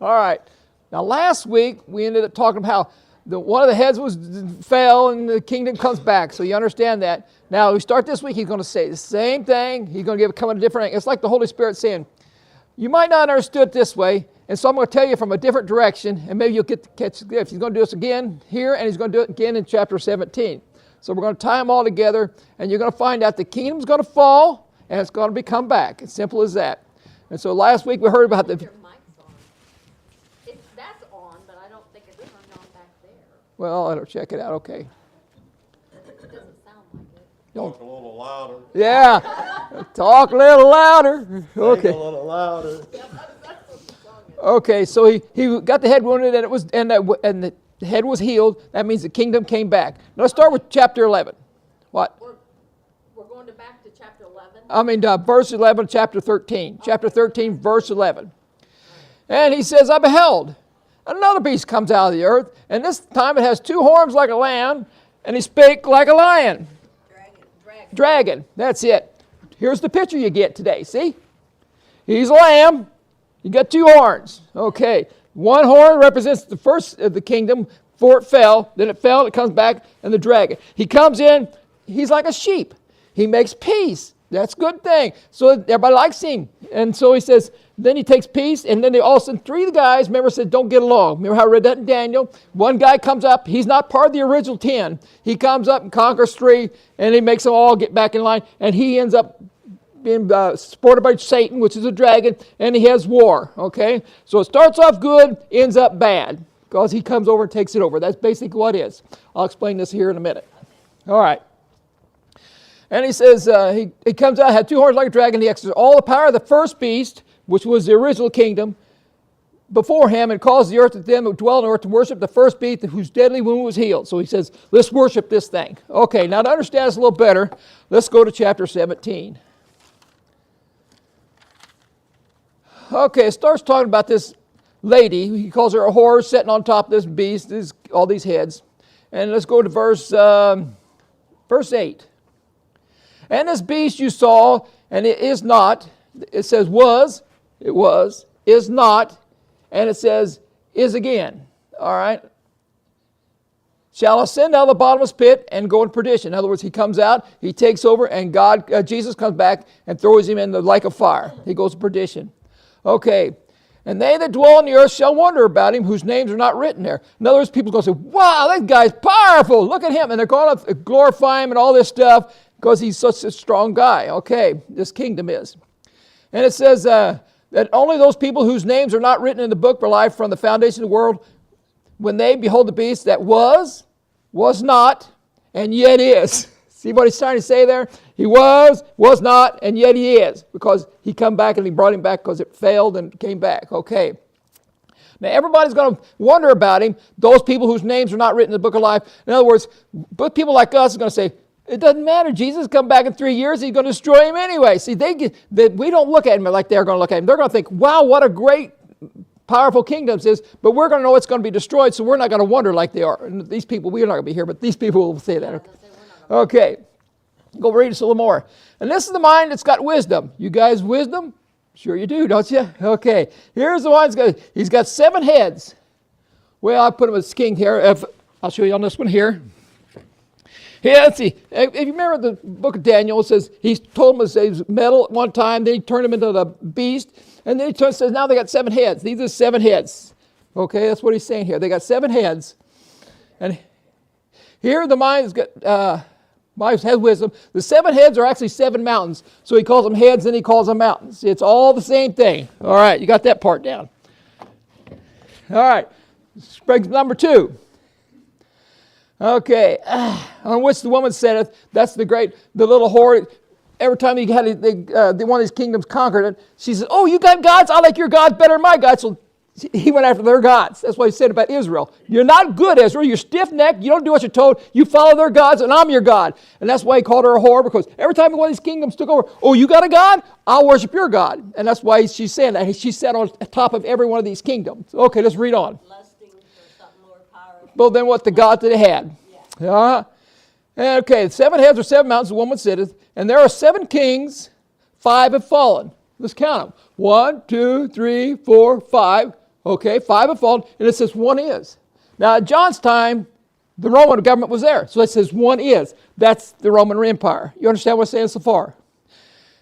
All right. Now, last week, we ended up talking about how one of the heads fell and the kingdom comes back. So you understand that. Now, we start this week, he's going to say the same thing. He's going to come in a different angle. It's like the Holy Spirit saying, you might not understood it this way, and so I'm going to tell you from a different direction, and maybe you'll get to catch the gift. He's going to do this again here, and he's going to do it again in chapter 17. So we're going to tie them all together, and you're going to find out the kingdom's going to fall, and it's going to come back. It's simple as that. And so last week we heard about the... That's on, but I don't think it's turned on back there. Well, I'll check it out. Okay. It doesn't sound like it. Talk a little louder. Yeah. Talk a little louder. Okay. Sing a little louder. Okay, so he got the head wounded, and the head was healed. That means the kingdom came back. Now let's start with chapter 11. What? We're going back to chapter 11? I mean, verse 11, chapter 13. Chapter 13, verse 11. And he says, I beheld. Another beast comes out of the earth, and this time it has two horns like a lamb, and he spake like a lion. Dragon. That's it. Here's the picture you get today, see? He's a lamb. You got two horns. Okay. One horn represents the first of the kingdom before it fell. Then it fell, it comes back, and the dragon. He comes in, he's like a sheep. He makes peace. That's a good thing. So everybody likes him. And so he says, then he takes peace, and then they all of a sudden, three of the guys, remember, said, don't get along. Remember how I read that in Daniel? One guy comes up, he's not part of the original 10. He comes up and conquers 3, and he makes them all get back in line, and he ends up being supported by Satan, which is a dragon, and he has war, okay? So it starts off good, ends up bad, because he comes over and takes it over. That's basically what it is. I'll explain this here in a minute. All right. And he says, he comes out, had two horns like a dragon, he exercises all the power of the first beast, which was the original kingdom, before him, and caused the earth to them who dwell on the earth to worship the first beast whose deadly wound was healed. So he says, let's worship this thing. Okay, now to understand this a little better, let's go to chapter 17. Okay, it starts talking about this lady. He calls her a whore sitting on top of this beast, all these heads. And let's go to verse 8. And this beast you saw, and it is not, it says was, it was, is not, and it says is again. All right? Shall ascend out of the bottomless pit and go in perdition. In other words, he comes out, he takes over, and Jesus comes back and throws him in the lake of fire. He goes to perdition. Okay. And they that dwell on the earth shall wonder about him, whose names are not written there. In other words, people are going to say, wow, that guy's powerful. Look at him. And they're going to glorify him and all this stuff because he's such a strong guy. Okay, this kingdom is. And it says that only those people whose names are not written in the book of life from the foundation of the world, when they behold the beast that was not, and yet is. See what he's trying to say there? He was not, and yet he is. Because he come back and he brought him back because it failed and came back. Okay. Now everybody's going to wonder about him, those people whose names are not written in the book of life. In other words, but people like us are going to say, it doesn't matter. Jesus come back in 3 years, he's going to destroy him anyway. See, we don't look at him like they're going to look at him. They're going to think, wow, what a great, powerful kingdom this is, but we're going to know it's going to be destroyed, so we're not going to wonder like they are. And these people, we're not going to be here, but these people will say that. Okay. Go read us a little more. And this is the mind that's got wisdom. You guys wisdom? Sure you do, don't you? Okay. Here's the one he's got 7 heads. Well, I put him as king here. I'll show you on this one here. Yeah, let's see. If you remember the book of Daniel, it says he told him he was metal at one time, then he turned him into the beast, and then he says now they got 7 heads. These are 7 heads. Okay, that's what he's saying here. They got 7 heads. And here the mind's got... Mind has wisdom. The 7 heads are actually 7 mountains. So he calls them heads and he calls them mountains. It's all the same thing. All right, you got that part down. All right, brings number 2. Okay, on which the woman saith, that's the little whore. Every time you had one of these kingdoms conquered it, she says, oh, you got gods? I like your gods better than my gods. So he went after their gods. That's what he said about Israel. You're not good, Israel. You're stiff-necked. You don't do what you're told. You follow their gods, and I'm your God. And that's why he called her a whore, because every time one of these kingdoms took over, oh, you got a God? I'll worship your God. And that's why she's saying that. She sat on top of every one of these kingdoms. Okay, let's read on. Lusting for something more powerful. Well, then what the God that they had. Yeah. Okay, 7 heads are 7 mountains, the woman sitteth, and there are 7 kings, 5 have fallen. Let's count them. 1, 2, 3, 4, 5. Okay, 5 have fallen, and it says 1 is. Now, at John's time, the Roman government was there. So it says 1 is. That's the Roman Empire. You understand what I'm saying so far?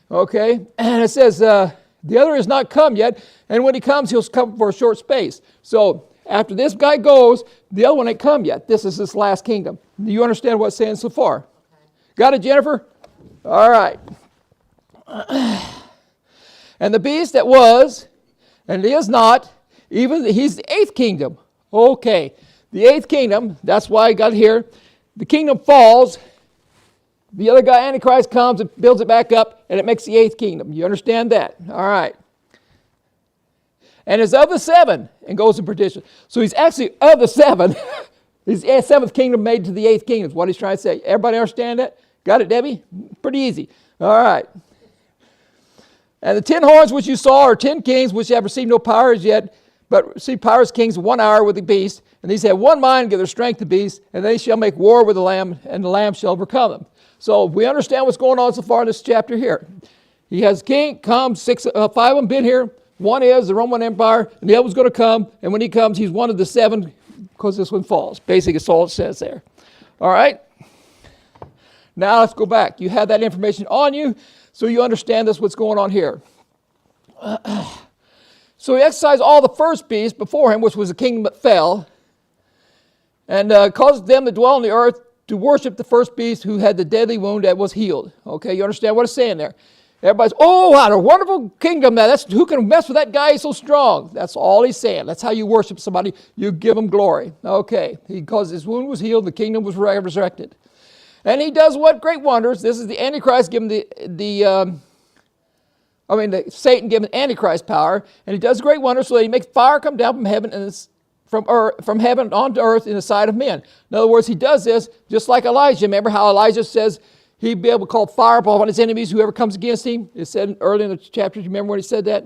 Okay, and it says the other is not come yet, and when he comes, he'll come for a short space. So after this guy goes, the other one ain't come yet. This is this last kingdom. Do you understand what I'm saying so far? Got it, Jennifer? All right. And the beast that was, and is not, even he's the 8th kingdom. Okay, the 8th kingdom, that's why I got here. The kingdom falls. The other guy, Antichrist, comes and builds it back up, and it makes the 8th kingdom. You understand that? All right. And is of the 7 and goes to perdition. So he's actually of the 7. He's the 7th kingdom made to the 8th kingdom is what he's trying to say. Everybody understand that? Got it, Debbie? Pretty easy. All right. And the 10 horns which you saw are 10 kings which have received no power as yet, but receive power as kings 1 hour with the beast. And these have one mind, give their strength to the beast, and they shall make war with the Lamb, and the Lamb shall overcome them. So we understand what's going on so far in this chapter here. He has king, comes, 5 of them been here. 1 is the Roman Empire, and the other one's going to come. And when he comes, he's one of the 7 because this one falls. Basically, that's all it says there. All right? Now let's go back. You have that information on you, so you understand this, what's going on here. So he exercised all the first beasts before him, which was the kingdom that fell, and caused them that dwell on the earth to worship the first beast who had the deadly wound that was healed. Okay, you understand what it's saying there? Everybody's, oh, what a wonderful kingdom. That's, who can mess with that guy? He's so strong. That's all he's saying. That's how you worship somebody. You give him glory. Okay, because his wound was healed, the kingdom was resurrected. And he does what? Great wonders. This is the Antichrist giving Satan giving Antichrist power. And he does great wonders so that he makes fire come down from heaven and from heaven onto earth in the sight of men. In other words, he does this just like Elijah. Remember how Elijah says he'd be able to call fire upon his enemies, whoever comes against him. It said early in the chapter, do you remember when he said that?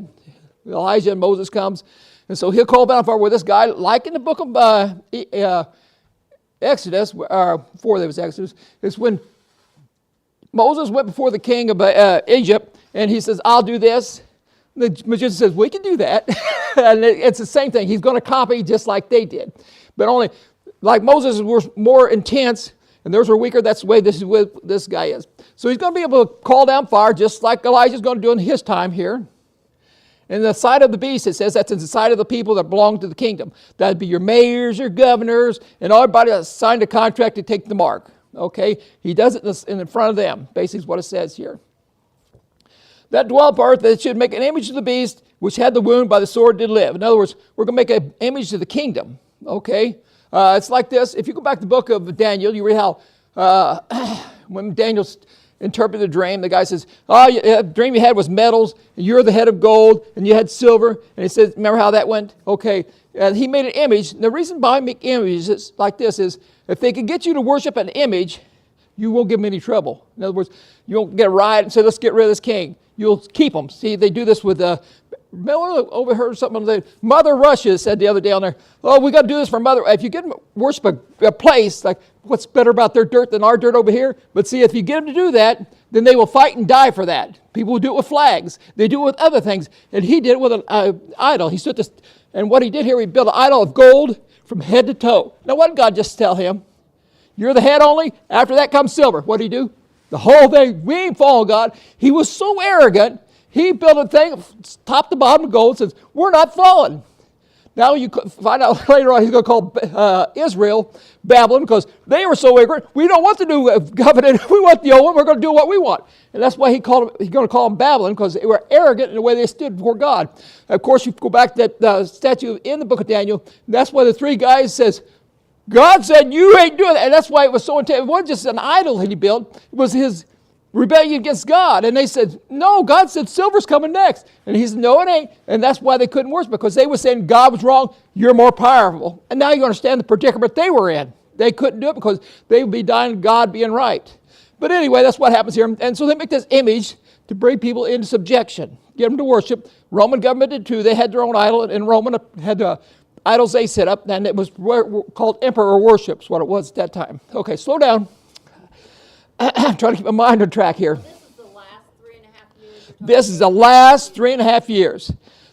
Elijah and Moses comes. And so he'll call down fire with this guy, like in the book of Exodus, or before there was Exodus, it's when Moses went before the king of Egypt, and he says, I'll do this. The magician says, we can do that. And it's the same thing. He's going to copy just like they did. But only, like Moses was more intense, and theirs were weaker. That's the way this guy is. So he's going to be able to call down fire, just like Elijah's going to do in his time here. In the sight of the beast, it says that's in the sight of the people that belong to the kingdom. That'd be your mayors, your governors, and everybody that signed a contract to take the mark. Okay? He does it in front of them, basically is what it says here. That dwell upon earth, that should make an image of the beast, which had the wound by the sword did live. In other words, we're going to make an image of the kingdom. Okay? It's like this. If you go back to the book of Daniel, you read how when Daniel interpreted the dream, the guy says, the dream you had was metals, and you're the head of gold, and you had silver. And he says, remember how that went? Okay. He made an image. And the reason why I make images like this is, if they can get you to worship an image, you won't give them any trouble. In other words, you won't get a riot and say, let's get rid of this king. You'll keep them. See, they do this with, overheard something. Mother Russia said the other day on there, oh, we got to do this for Mother. If you get them to worship a place, like what's better about their dirt than our dirt over here? But see, if you get them to do that, then they will fight and die for that. People will do it with flags. They do it with other things. And he did it with an idol. He stood this, and what he did here, he built an idol of gold from head to toe. Now, what did God just tell him? You're the head only. After that comes silver. What did he do? The whole thing. We ain't following God. He was so arrogant. He built a thing, top to bottom of gold, says, we're not falling. Now you find out later on he's going to call Israel Babylon because they were so ignorant. We don't want the new covenant. We want the old one. We're going to do what we want. And that's why he's going to call them Babylon, because they were arrogant in the way they stood before God. Of course, you go back to that statue in the book of Daniel. That's why the 3 guys says, God said, you ain't doing that. And that's why it was so intense. It wasn't just an idol that he built. It was his rebellion against God. And they said, no, God said silver's coming next. And he said, no, it ain't. And that's why they couldn't worship, because they were saying God was wrong, you're more powerful. And now you understand the predicament they were in. They couldn't do it because they would be dying God being right. But anyway, that's what happens here. And so they make this image to bring people into subjection, get them to worship. Roman government did too. They had their own idol, and Roman had idols they set up, and it was called emperor worship, is what it was at that time. Okay, slow down. I'm trying to keep my mind on track here. This is the last 3.5 years. This is the last 3.5 years.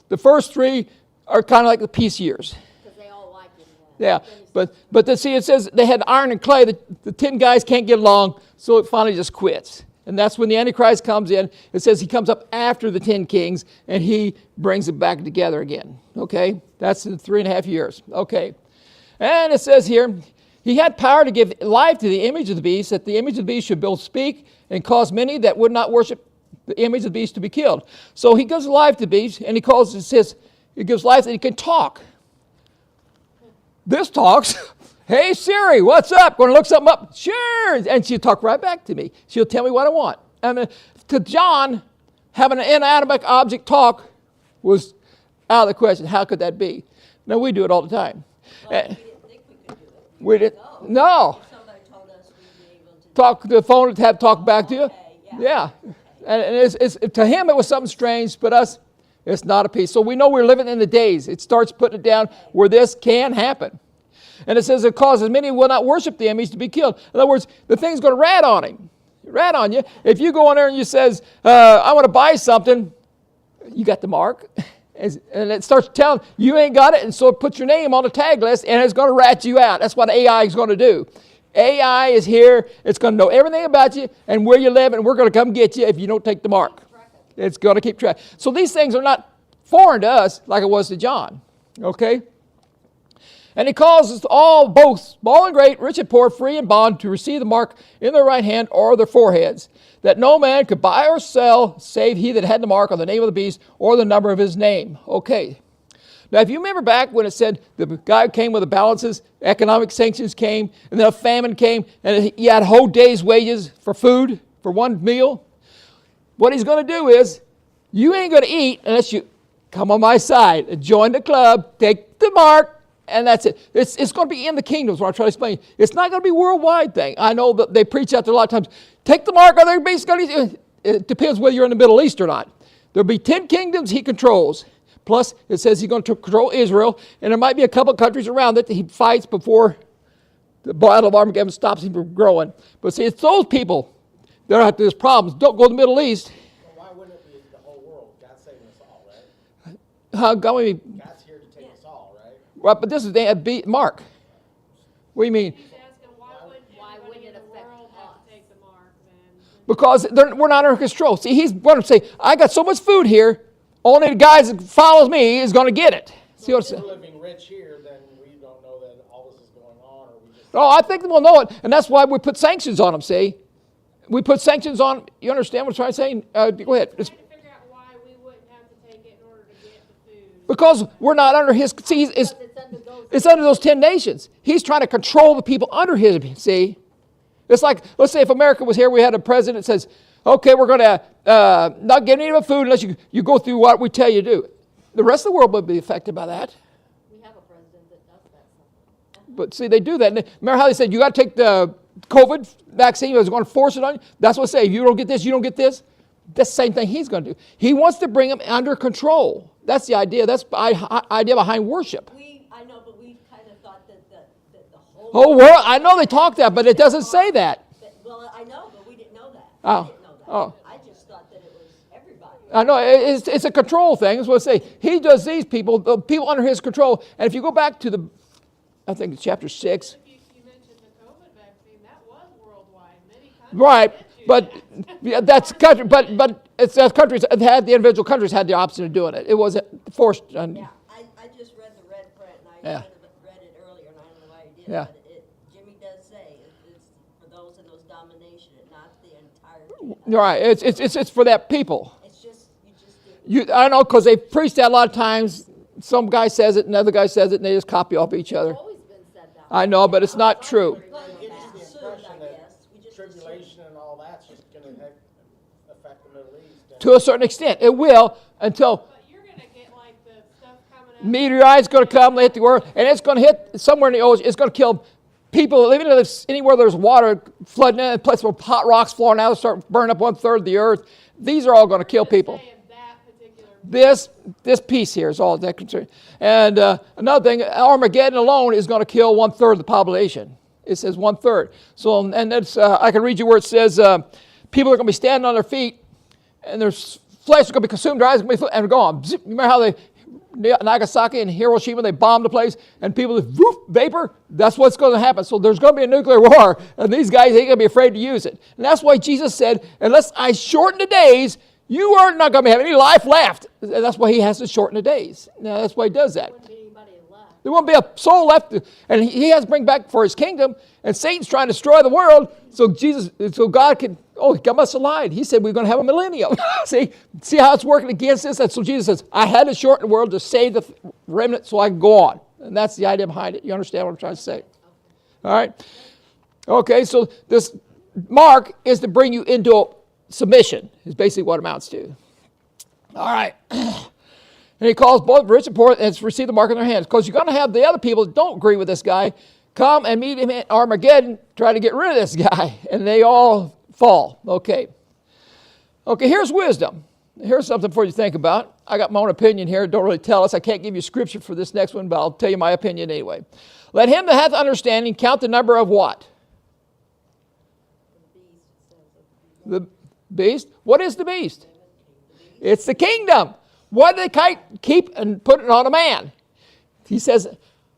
The first 3 are kind of like the peace years. Because they all like him. Yeah, but see, it says they had iron and clay. The 10 guys can't get along, so it finally just quits. And that's when the Antichrist comes in. It says he comes up after the 10 kings, and he brings it back together again. Okay? That's in 3.5 years. Okay. And it says here, he had power to give life to the image of the beast, that the image of the beast should both speak and cause many that would not worship the image of the beast to be killed. So he gives life to the beast, and he gives life that he can talk. This talks, hey Siri, what's up? Going to look something up? Sure. And she'll talk right back to me. She'll tell me what I want. I mean, to John, having an inanimate object talk was out of the question. How could that be? No, we do it all the time. Well, we didn't think we could do it. We did No. no. Somebody told us we'd be able to. Talk to the phone to have talk back to you. Okay, yeah. And it's to him it was something strange, but us, it's not a peace. So we know we're living in the days. It starts putting it down where this can happen. And it says it causes many who will not worship the image to be killed. In other words, the thing's going to rat on him. Rat on you. If you go in there and you says, I want to buy something, you got the mark. And it starts telling you ain't got it, and so it puts your name on the tag list, and it's going to rat you out. That's what AI is going to do. AI is here. It's going to know everything about you and where you live, and we're going to come get you if you don't take the mark. It's going to keep track. So these things are not foreign to us like it was to John. Okay? And he calls us all, both small and great, rich and poor, free and bond, to receive the mark in their right hand or their foreheads, that no man could buy or sell save he that had the mark on the name of the beast or the number of his name. Okay. Now, if you remember back when it said the guy came with the balances, economic sanctions came, and then a famine came, and he had a whole day's wages for food, for one meal. What he's going to do is, you ain't going to eat unless you come on my side and join the club, take the mark, and that's it. It's going to be in the kingdoms, what I'm trying to explain. It's not going to be a worldwide thing. I know that they preach out there a lot of times, take the mark, or they're basically, it depends whether you're in the Middle East or not. There'll be 10 kingdoms he controls. Plus, it says he's going to control Israel, and there might be a couple of countries around it that he fights before the battle of Armageddon stops him from growing. But see, it's those people that have these problems. Don't go to the Middle East. Well, why wouldn't it be the whole world? God's saving us all, right? God's here to take us all, right? Right, but this is Mark. What do you mean? He's asking why wouldn't Why everybody wouldn't in it the affect world have us? to take the mark then? Because we're not under control. See, he's going to say, I got so much food here, only the guys that follows me is going to get it. See what I'm If we're saying? living rich here, then we don't know that all this is going on, or we just. No, I think we'll know it, and that's why we put sanctions on them, see? We put sanctions on, you understand what I'm trying to say? Go ahead. Trying to figure out why we wouldn't have to take it in order to get the food. Because we're not under his, see, Because it's under those. it's under those 10 nations. He's trying to control the people under his, see? It's like, let's say if America was here, we had a president that says, okay, we're going to not get any of the food unless you go through what we tell you to do. The rest of the world would be affected by that. We have a president that does that sometimes. But see, they do that. And remember how they said, you got to take the COVID vaccine, I was going to force it on you? That's what they say. If you don't get this, you don't get this. That's the same thing he's going to do. He wants to bring them under control. That's the idea. That's the idea behind worship. I know, but we kind of thought that the whole. Oh, well, I know they talk that, but it doesn't say that. Well, I know, but we didn't know that. Oh, I didn't know that. oh. I just thought that it was everybody. I know, it's a control thing. That's what I say. He does these people, the people under his control. And if you go back to I think it's chapter 6. You mentioned the COVID vaccine, that was worldwide. Many countries Right, did do but that. yeah, that's country, but it's countries had the individual countries had the option of doing it. It wasn't forced. Yeah, I just read the red print, and I Yeah. should have read it earlier, and I don't know why I did. Yeah. But Jimmy does say it's for those in those domination, and not the entire people. Right, it's for that people. It's just didn't. I know because they preach that a lot of times. Some guy says it, another guy says it, and they just copy off each other. It's always been said that. I know, but it's not true. It gives you the Assumed, impression I that guess. We just tribulation and all that's just going to affect the Middle East. And To a certain extent, it will until But you're gonna get like the stuff coming out. meteorite's going to come, hit the world, and it's going to hit somewhere in the ocean. It's going to kill people living anywhere there's water flooding in, a place where hot rocks flowing out, start burning up 1/3 of the earth. These are all going to kill people. Saying that particular. This piece here is all that concerned. And another thing, Armageddon alone is going to kill 1/3 of the population. It says 1/3. So, and that's I can read you where it says people are going to be standing on their feet, and their flesh is going to be consumed, their eyes are going to be and gone. Zip. Remember how they Nagasaki and Hiroshima, they bombed the place, and people just vapor. That's what's going to happen. So there's going to be a nuclear war, and these guys ain't going to be afraid to use it. And that's why Jesus said, unless I shorten the days, you are not going to have any life left. And that's why he has to shorten the days. Now, that's why he does that. Wouldn't be anybody left. There won't be a soul left, and he has to bring back for his kingdom, and Satan's trying to destroy the world, so God can, God must have lied. He said we're going to have a millennium. See how it's working against this? And so Jesus says, I had to shorten the world to save the remnant so I can go on. And that's the idea behind it. You understand what I'm trying to say? All right? Okay, so this mark is to bring you into submission, is basically what it amounts to. All right. And he calls both rich and poor and receive the mark in their hands. Because you're going to have the other people that don't agree with this guy come and meet him at Armageddon, try to get rid of this guy. And they all fall. Okay, here's wisdom. Here's something for you to think about. I got my own opinion here. Don't really tell us. I can't give you scripture for this next one, but I'll tell you my opinion anyway. Let him that hath understanding count the number of what? The beast. What is the beast? It's the kingdom. Why do they keep and put it on a man? He says,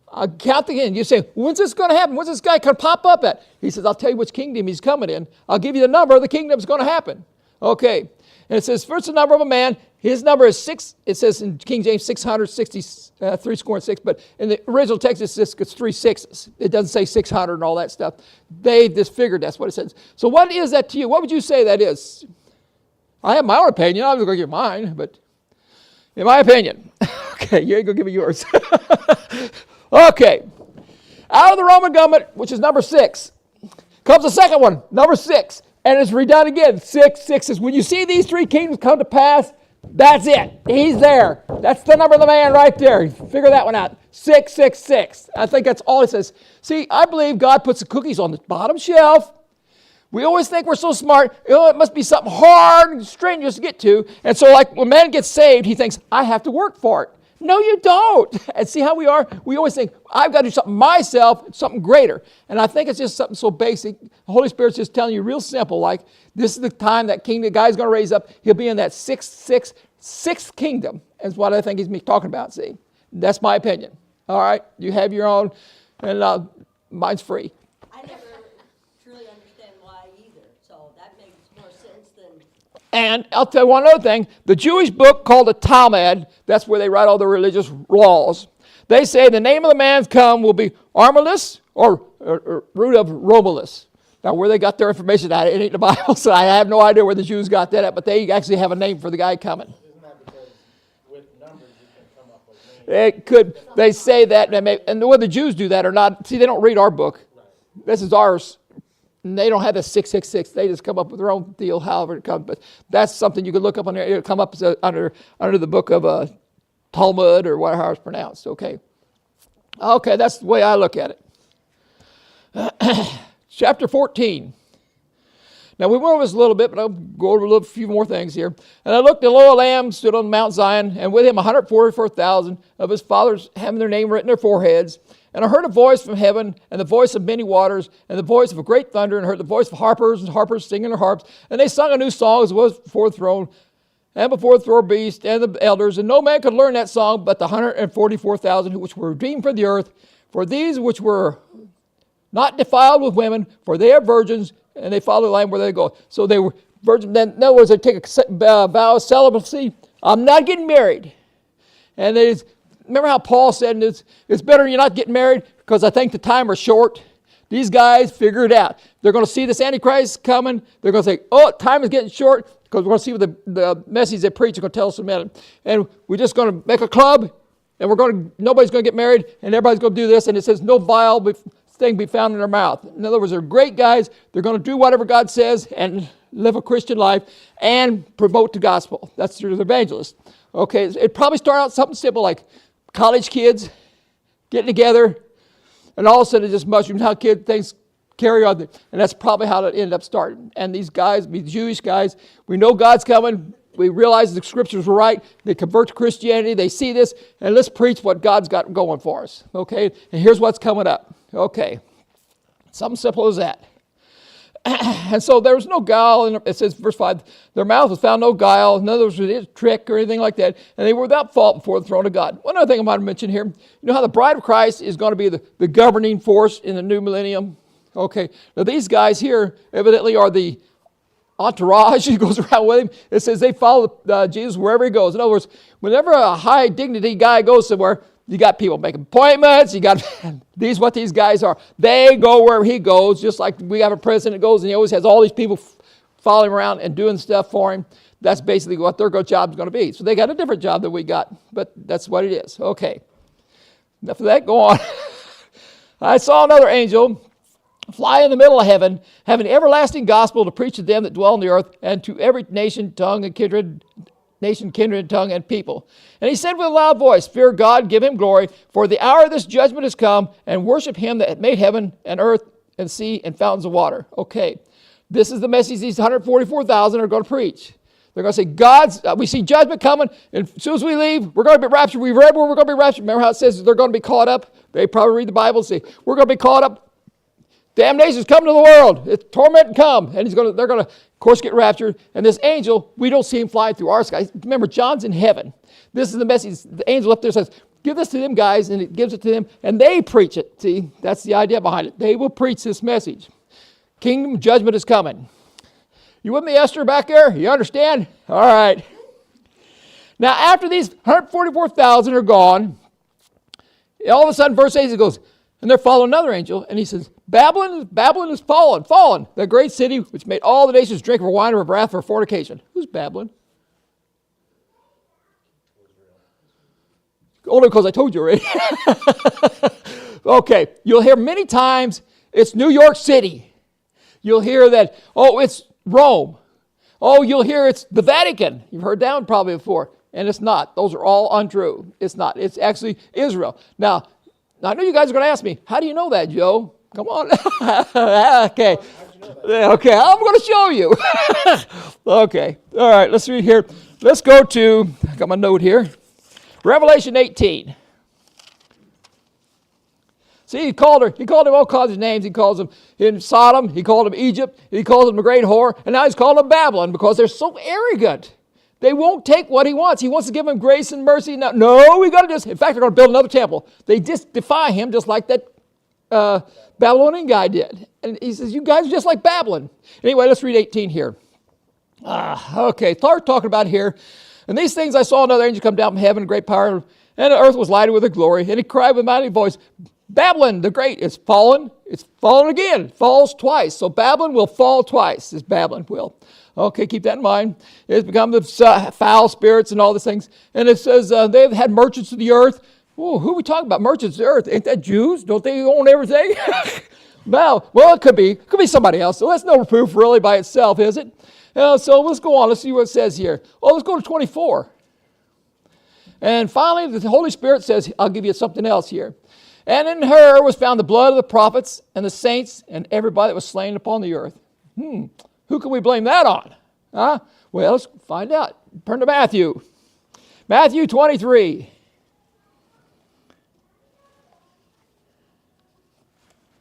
I'll count the end. You say, when's this going to happen? When's this guy going to pop up at? He says, I'll tell you which kingdom he's coming in. I'll give you the number of the kingdom's going to happen. Okay. And it says, first the number of a man. His number is 6. It says in King James 663 score and 6. But in the original text, it's 3 6s. It doesn't say 600 and all that stuff. They disfigured. That's what it says. So what is that to you? What would you say that is? I have my own opinion. I'm going to give mine. But in my opinion. Okay, you ain't going to give me yours. Okay. Out of the Roman government, which is number 6, comes the second one, number 6. And it's redone again. 6 6s. When you see these 3 kingdoms come to pass, that's it. He's there. That's the number of the man right there. Figure that one out. 6 6 6. I think that's all it says. See, I believe God puts the cookies on the bottom shelf. We always think we're so smart. It must be something hard and strenuous to get to. And so like when man gets saved, he thinks, I have to work for it. No, you don't. And see how we are? We always think, I've got to do something myself, something greater. And I think it's just something so basic. The Holy Spirit's just telling you real simple, like this is the time that king, the guy's going to raise up. He'll be in that sixth kingdom, is what I think he's talking about, see. That's my opinion. All right? You have your own, and mine's free. I never truly understand why either, so that makes more sense than... And I'll tell you one other thing. The Jewish book called the Talmud, that's where they write all the religious laws. They say the name of the man's come will be Armilus or root of Romulus. Now, where they got their information at, it ain't the Bible, so I have no idea where the Jews got that at, but they actually have a name for the guy coming. Isn't that because with numbers you can come up with names? It could. They say that, and whether the Jews do that or not, see, they don't read our book. Right. This is ours. And they don't have the 666. They just come up with their own deal, however it comes. But that's something you could look up on there. It'll come up as under the book of Talmud or whatever it's pronounced. Okay. Okay, that's the way I look at it. Chapter 14. Now, we went over this a little bit, but I'll go over a few more things here. And I looked, and lo, a lamb stood on Mount Zion, and with him 144,000 of his fathers having their name written in their foreheads. And I heard a voice from heaven, and the voice of many waters, and the voice of a great thunder, and heard the voice of harpers and harpers singing their harps. And they sung a new song as it was before the throne, and before the throne beast, and the elders. And no man could learn that song but the 144,000 which were redeemed from the earth. For these which were not defiled with women, for they are virgins, and they follow the Lamb where they go. So they were virgins. Then, in other words, they take a vow of celibacy. I'm not getting married. And they remember how Paul said, it's better you're not getting married because I think the time is short. These guys figure it out. They're going to see this Antichrist coming. They're going to say, time is getting short because we're going to see what the message they preach are going to tell us in a minute. And we're just going to make a club, and nobody's going to get married, and everybody's going to do this. And it says, no vile thing be found in their mouth. In other words, they're great guys. They're going to do whatever God says and live a Christian life and promote the gospel. That's through the evangelist. Okay, it probably start out something simple like college kids getting together, and all of a sudden it just mushrooms how things carry on. And that's probably how it ended up starting. And these guys, these Jewish guys, we know God's coming. We realize the scriptures were right. They convert to Christianity. They see this, and let's preach what God's got going for us. Okay, and here's what's coming up. Okay, something simple as that. And so there was no guile. And it says, verse 5, their mouth was found no guile. None of it was trick or anything like that. And they were without fault before the throne of God. One other thing I might mention here. You know how the bride of Christ is going to be the governing force in the new millennium? Okay. Now these guys here evidently are the entourage who goes around with him. It says they follow Jesus wherever he goes. In other words, whenever a high dignity guy goes somewhere, you got people making appointments. You got what these guys are. They go wherever he goes, just like we have a president that goes and he always has all these people following around and doing stuff for him. That's basically what their job is going to be. So they got a different job than we got, but that's what it is. Okay. Enough of that. Go on. I saw another angel fly in the middle of heaven, having everlasting gospel to preach to them that dwell on the earth, and to every nation, tongue, and kindred, tongue, and people. And he said with a loud voice, fear God, give him glory, for the hour of this judgment has come, and worship him that made heaven and earth and sea and fountains of water. Okay, this is the message these 144,000 are going to preach. They're going to say, we see judgment coming, and as soon as we leave, we're going to be raptured. We read where we're going to be raptured. Remember how it says they're going to be caught up? They probably read the Bible and say, we're going to be caught up. Damnation's come to the world. It's torment come. And they're going to, of course, get raptured. And this angel, we don't see him flying through our sky. Remember, John's in heaven. This is the message. The angel up there says, give this to them guys, and it gives it to them, and they preach it. See, that's the idea behind it. They will preach this message. Kingdom judgment is coming. You with me, Esther, back there? You understand? All right. Now, after these 144,000 are gone, all of a sudden, verse 8, it goes, and there followed another angel, and he says, Babylon is fallen, the great city which made all the nations drink of her wine of her wrath for fornication. Who's Babylon? Only because I told you already. Okay, you'll hear many times it's New York City. You'll hear that, it's Rome. You'll hear it's the Vatican. You've heard that one probably before. And it's not. Those are all untrue. It's not. It's actually Israel. Now, I know you guys are going to ask me, how do you know that, Joe? Come on. Okay. Okay, I'm going to show you. Okay. All right, let's read here. Let's go to, I got my note here, Revelation 18. See, he called him all kinds of names. He calls them in Sodom. He called him Egypt. He calls him a great whore. And now he's calling them Babylon because they're so arrogant. They won't take what he wants. He wants to give them grace and mercy. No, we got to just, in fact, they're going to build another temple. They just defy him just like that Babylonian guy did. And he says, you guys are just like Babylon. Anyway, let's read 18 here. Okay, start talking about here. And these things I saw another angel come down from heaven in great power, and the earth was lighted with her glory. And he cried with a mighty voice, Babylon the great is fallen. It's fallen again. Falls twice. So Babylon will fall twice. This Babylon will. Okay, keep that in mind. It's become the foul spirits and all these things. And it says they've had merchants of the earth. Whoa, who are we talking about? Merchants of the earth. Ain't that Jews? Don't they own everything? Well, it could be. It could be somebody else. So that's no proof really by itself, is it? So let's go on. Let's see what it says here. Well, let's go to 24. And finally, the Holy Spirit says, I'll give you something else here. And in her was found the blood of the prophets and the saints and everybody that was slain upon the earth. Who can we blame that on? Well, let's find out. Turn to Matthew. Matthew 23.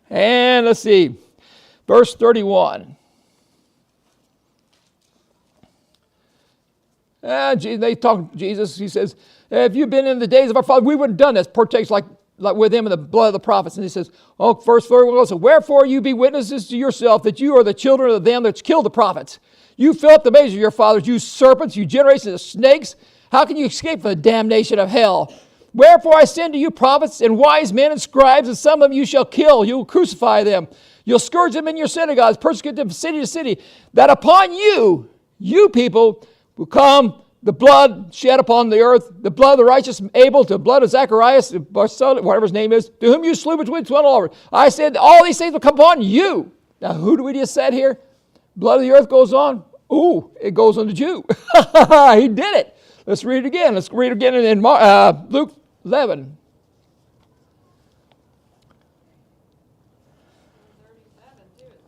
And let's see. Verse 31. They talk to Jesus. He says, if you've been in the days of our father, we wouldn't have done this. Partakes like with him in the blood of the prophets. And he says, verse 31 goes, wherefore you be witnesses to yourself that you are the children of them that killed the prophets. You fill up the measure of your fathers, you serpents, you generation of snakes. How can you escape from the damnation of hell? Wherefore I send to you prophets and wise men and scribes, and some of them you shall kill. You will crucify them. You'll scourge them in your synagogues, persecute them from city to city, that upon you people, will come the blood shed upon the earth, the blood of the righteous Abel, the blood of Zacharias, whatever his name is, to whom you slew between 12 over. I said, all these things will come upon you. Now, who do we just said here? Blood of the earth goes on. Ooh, it goes on the Jew. He did it. Let's read it again. Let's read it again in Luke 11. 37 too, it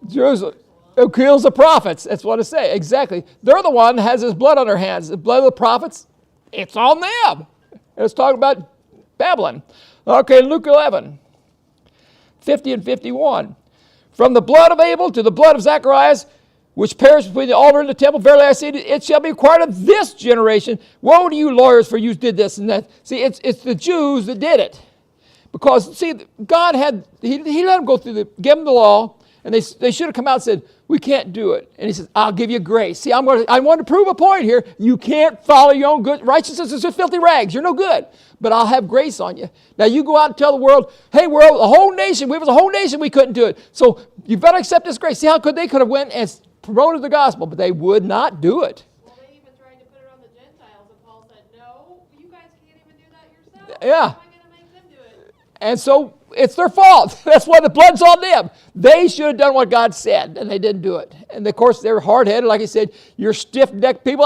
says, Jerusalem. Who kills the prophets. That's what it says. Exactly. They're the one that has his blood on their hands. The blood of the prophets, it's on them. Let's talk about Babylon. Okay, Luke 11, 50 and 51. from the blood of Abel to the blood of Zacharias, which perished between the altar and the temple. Verily I say, it shall be required of this generation. Woe to you lawyers, for you did this and that. See, it's the Jews that did it. Because, see, God had, he let them go through, give them the law, and they should have come out and said, we can't do it. And he says, I'll give you grace. See, I want to prove a point here. You can't follow your own good. Righteousness is just filthy rags. You're no good. But I'll have grace on you. Now you go out and tell the world, hey, world, the whole nation, we was a whole nation, we couldn't do it. So you better accept this grace. See how they could have went and promoted the gospel, but they would not do it. Well, they even tried to put it on the Gentiles, and Paul said, no, you guys can't even do that yourselves. Yeah. How am I going to make them do it? And so it's their fault. That's why the blood's on them. They should have done what God said, and they didn't do it. And of course, they're hard-headed. Like I said, you're stiff-necked people.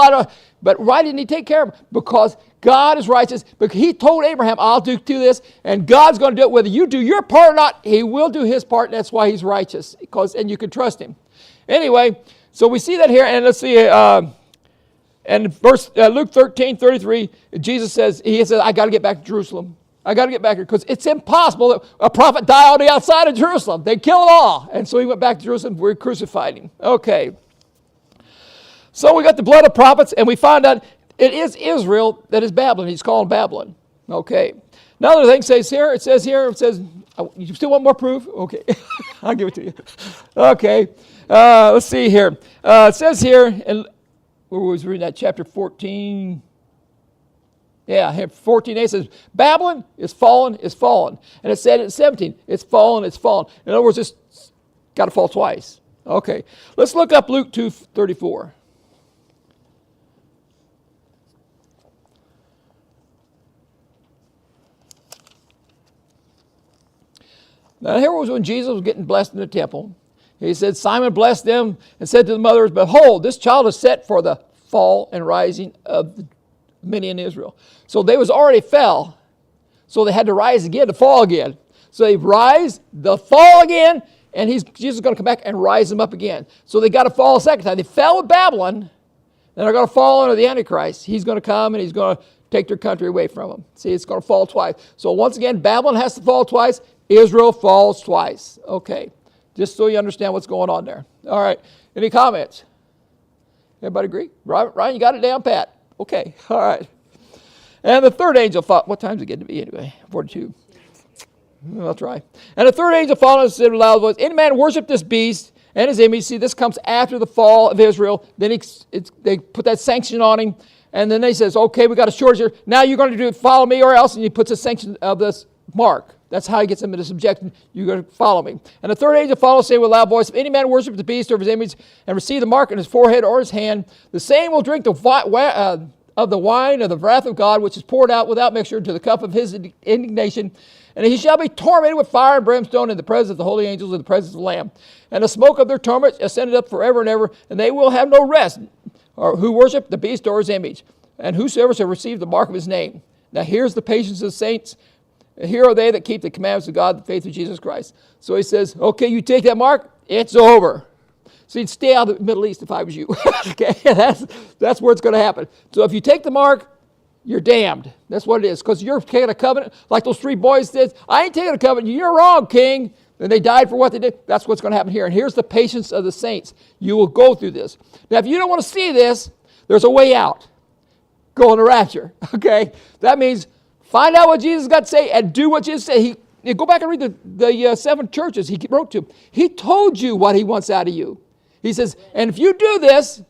But why didn't he take care of them? Because God is righteous. Because he told Abraham, I'll do this, and God's going to do it. Whether you do your part or not, he will do his part, and that's why he's righteous. And you can trust him. Anyway, so we see that here, and let's see, and verse Luke 13:33, Jesus says, I got to get back to Jerusalem. I got to get back here because it's impossible that a prophet die on the outside of Jerusalem. They kill it all. And so he went back to Jerusalem. We crucified him. Okay. So we got the blood of prophets, and we find out it is Israel that is Babylon. He's called Babylon. Okay. Another thing it says, you still want more proof? Okay. I'll give it to you. Okay. Let's see here. It says here, and where was we reading that? Chapter 14. Yeah, here 14a says, Babylon is fallen. And it said in 17, it's fallen. In other words, it's got to fall twice. Okay, let's look up Luke 2:34. Now here was when Jesus was getting blessed in the temple. He said, Simon blessed them and said to the mothers, behold, this child is set for the fall and rising of many in Israel. So they was already fell. So they had to rise again, to fall again. So they rise, they'll fall again, and Jesus is going to come back and rise them up again. So they got to fall a second time. They fell with Babylon, and they're going to fall under the Antichrist. He's going to come and he's going to take their country away from them. See, it's going to fall twice. So once again, Babylon has to fall twice. Israel falls twice. Okay, just so you understand what's going on there. All right, any comments? Everybody agree? Ryan, you got it down pat. Okay, all right. And the third angel fought. What time is it getting to be anyway? 42. Well, I'll try. And the third angel followed and said with a loud voice, any man worship this beast and his image. See, this comes after the fall of Israel. Then they put that sanction on him. And then they says, okay, we got a shortage here. Now you're going to do it, follow me or else. And he puts a sanction of this mark. That's how he gets them into subjection. You're going to follow me. And the third angel followed, saying with a loud voice, if any man worship the beast or his image and receive the mark in his forehead or his hand, the same will drink of the wine of the wrath of God, which is poured out without mixture into the cup of his indignation. And he shall be tormented with fire and brimstone in the presence of the holy angels and the presence of the Lamb. And the smoke of their torment ascended up forever and ever, and they will have no rest, or who worship the beast or his image, and whosoever shall receive the mark of his name. Now here's the patience of the saints. Here are they that keep the commandments of God, the faith of Jesus Christ. So he says, okay, you take that mark, it's over. So you'd stay out of the Middle East if I was you. Okay, that's where it's going to happen. So if you take the mark, you're damned. That's what it is. Because you're taking a covenant, like those three boys did. I ain't taking a covenant. You're wrong, king. And they died for what they did. That's what's going to happen here. And here's the patience of the saints. You will go through this. Now, if you don't want to see this, there's a way out. Go in the rapture. Okay? That means find out what Jesus got to say and do what Jesus said. Go back and read the 7 churches he wrote to. He told you what he wants out of you. He says, and if you do this,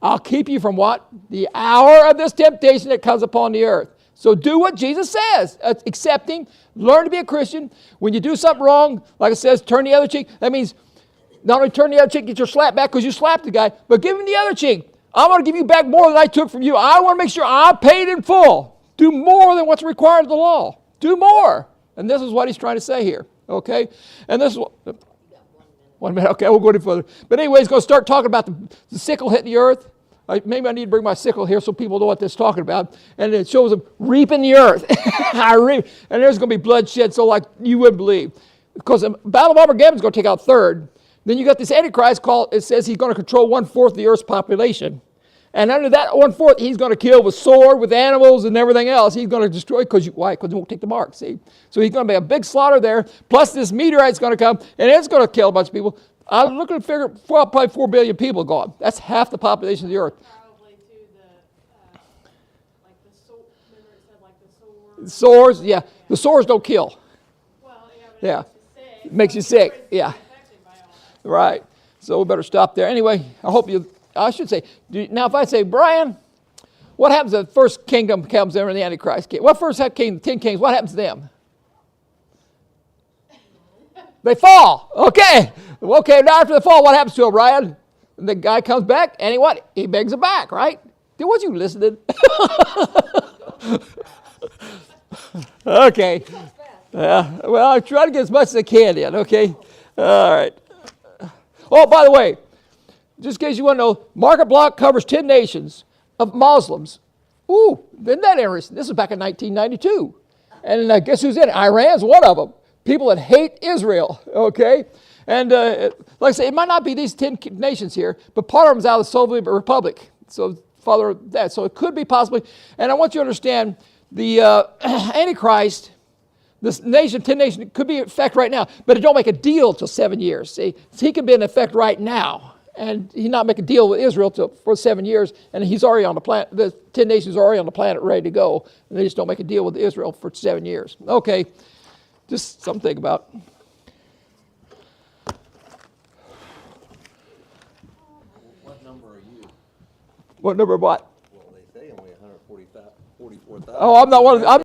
I'll keep you from what? The hour of this temptation that comes upon the earth. So do what Jesus says. Accepting, learn to be a Christian. When you do something wrong, like it says, turn the other cheek. That means not only turn the other cheek, get your slap back because you slapped the guy, but give him the other cheek. I'm going to give you back more than I took from you. I want to make sure I'm paid in full. Do more than what's required of the law. Do more. And this is what he's trying to say here. Okay? And this is what... 1 minute. Okay, we'll go any further. But anyway, he's going to start talking about the sickle hitting the earth. Maybe I need to bring my sickle here so people know what this is talking about. And it shows them reaping the earth. And there's going to be bloodshed so like you wouldn't believe. Because the Battle of Armageddon is going to take out third. Then you got this Antichrist called, it says he's going to control 1/4 of the earth's population. And under that 1/4, he's going to kill with sword, with animals, and everything else. He's going to destroy, why? Because he won't take the mark, see? So he's going to be a big slaughter there, plus this meteorite's going to come, and it's going to kill a bunch of people. I'm looking to figure, well, probably 4 billion people gone. That's half the population of the earth. Probably to the, like the sword, remember it said like the sword? Swords, yeah. The swords don't kill. Well, yeah, but Yeah. it Makes you so sick, everybody's yeah. affected by all that. Right. So we better stop there. Anyway, I should say, now if I say, Brian, what happens if the first kingdom comes in and the Antichrist came? What first king, 10 kings, what happens to them? They fall. Okay. Okay, now after the fall, what happens to them, Brian? The guy comes back, and he begs it back, right? Was you listening? Okay. Well, I try to get as much as I can in, okay? All right. Oh, by the way, just in case you want to know, Market Block covers 10 nations of Muslims. Ooh, isn't that interesting? This is back in 1992. And guess who's in it? Iran's one of them. People that hate Israel, okay? And like I say, it might not be these 10 nations here, but part of them's out of the Soviet Republic. So, father, that. So it could be possibly. And I want you to understand, the Antichrist, this nation, 10 nations, could be in effect right now, but it don't make a deal till 7 years. See, so he can be in effect right now, and he not make a deal with Israel for 7 years, and he's already on the planet. The 10 nations are already on the planet, ready to go, and they just don't make a deal with Israel for 7 years. Okay, just something to think about. What number are you? What number of what? Well, they say only 144,000. Oh, I'm not one of